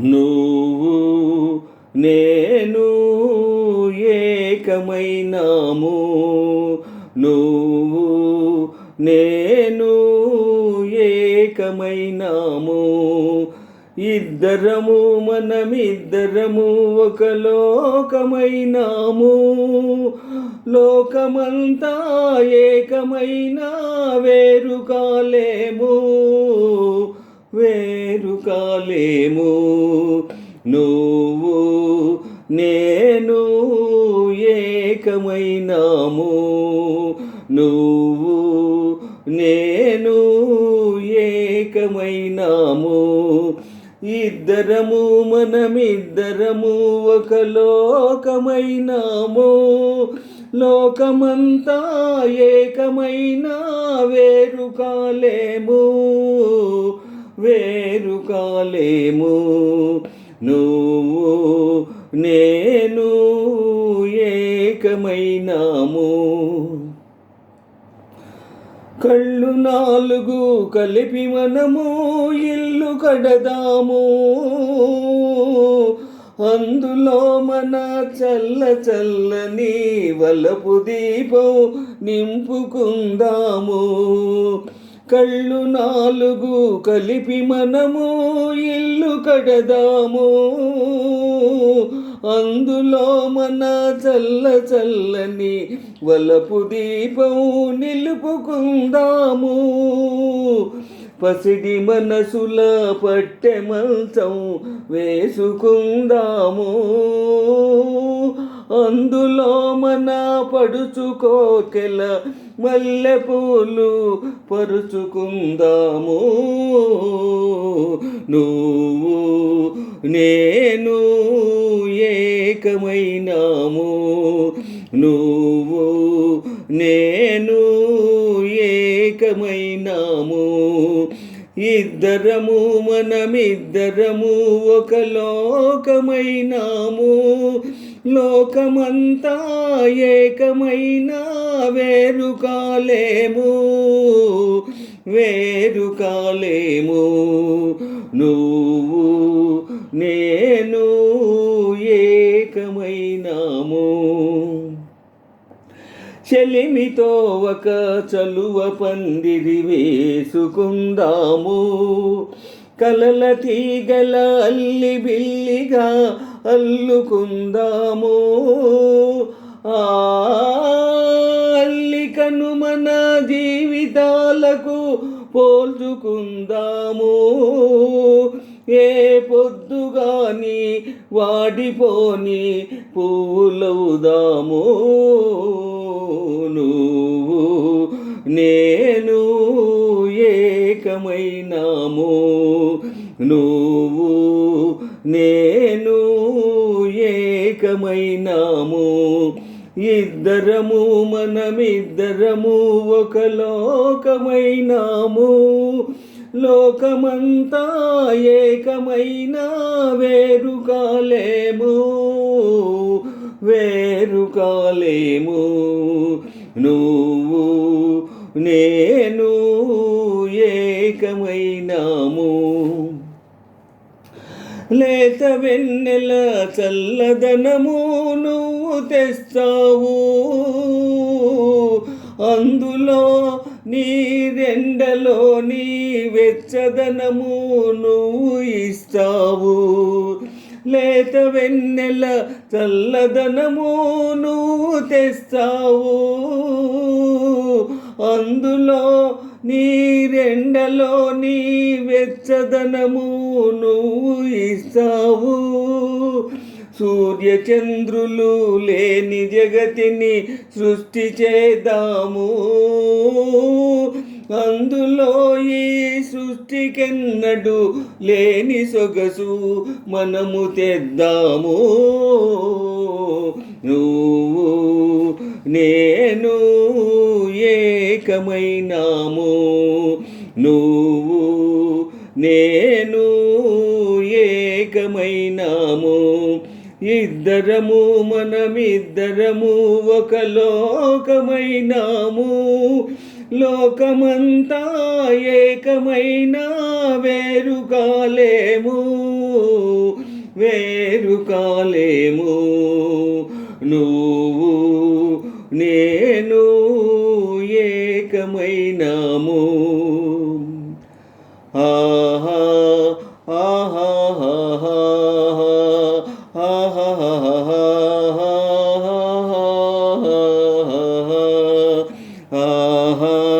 నువ్వు నేను ఏకమైనాము. నువ్వు నేను ఏకమైనాము. ఇద్దరము మనమిద్దరము ఒక లోకమైనాము. లోకమంతా ఏకమైనా వేరు కాలేము, వేరు కాలేము. నువ్వు నేను ఏకమైనాము. నువ్వు నేను ఏకమైనాము. ఇద్దరము మనమిద్దరము ఒక లోకమైనాము. లోకమంతా ఏకమైనా వేరు కాలేము, వేరు కాలేము. నువ్వు నేను ఏకమైనాము. కళ్ళు నాలుగు కలిపి మనము ఇల్లు కడదాము. అందులో మన చల్ల చల్లని వలపు దీపం నింపుకుందాము. కళ్ళు నాలుగు కలిపి మనము ఇల్లు కడదాము. అందులో మన చల్ల చల్లని వలపు దీపం నిలుపుకుందాము. పసిడి మనసుల పట్టె మంచం వేసుకుందాము. అందులో మన పడుచుకోకెల మల్లెపూలు పరుచుకుందాము. నువ్వు నేను ఏకమైనాము. నువ్వు నేను ఏకమైనాము. ఇద్దరము మనమిద్దరము ఒక లోకమైనాము. లోకమంతా ఏకమైనా వేరు కాలేము, వేరు కాలేము. నువ్వు నేను ఏకమైనాము. చెలిమితో ఒక చలువ పందిరి వేసుకుందాము. కలల తీగల అల్లి బిల్లిగా అల్లుకుందాము. ఆ అల్లికను మన జీవితాలకు పోల్చుకుందాము. ఏ పొద్దుగాని వాడిపోని పూలవుదాము. నువ్వు నేను ఏకమైనాము. నువ్వు నేను ఏకమైనాము. ఇద్దరము మనమిద్దరము ఒక లోకమైనాము. లోకమంతా ఏకమైనా వేరు కాలేము, వేరు కాలేము. నువ్వు నేను ఏకమైనాము. లేత వెన్నెల చల్లదనము నువ్వు తెస్తావు. అందులో నీరెండలో నీ వెచ్చదనము నువ్వు ఇస్తావు. లేత వెన్నెల చల్లదనము నువ్వు తెస్తావు. అందులో నీరెండలో నీ వెచ్చదనము నువ్వు ఇస్తావు. సూర్యచంద్రులు లేని జగతిని సృష్టి చేద్దాము. అందులో ఈ సృష్టికెన్నడు లేని సొగసు మనము తెద్దాము. నువ్వు నేను ఏకమైనాము. నువ్వు నేను ఏకమైనాము. ఇద్దరము మనమిద్దరము ఒక లోకమైనాము. లోకమంతా ఏకమైనా వేరు కాలేము, వేరు కాలేము. నువ్వు నేను ఏకమైనాము. ఆహా ఆహా ఆహా ఆహా ఆహా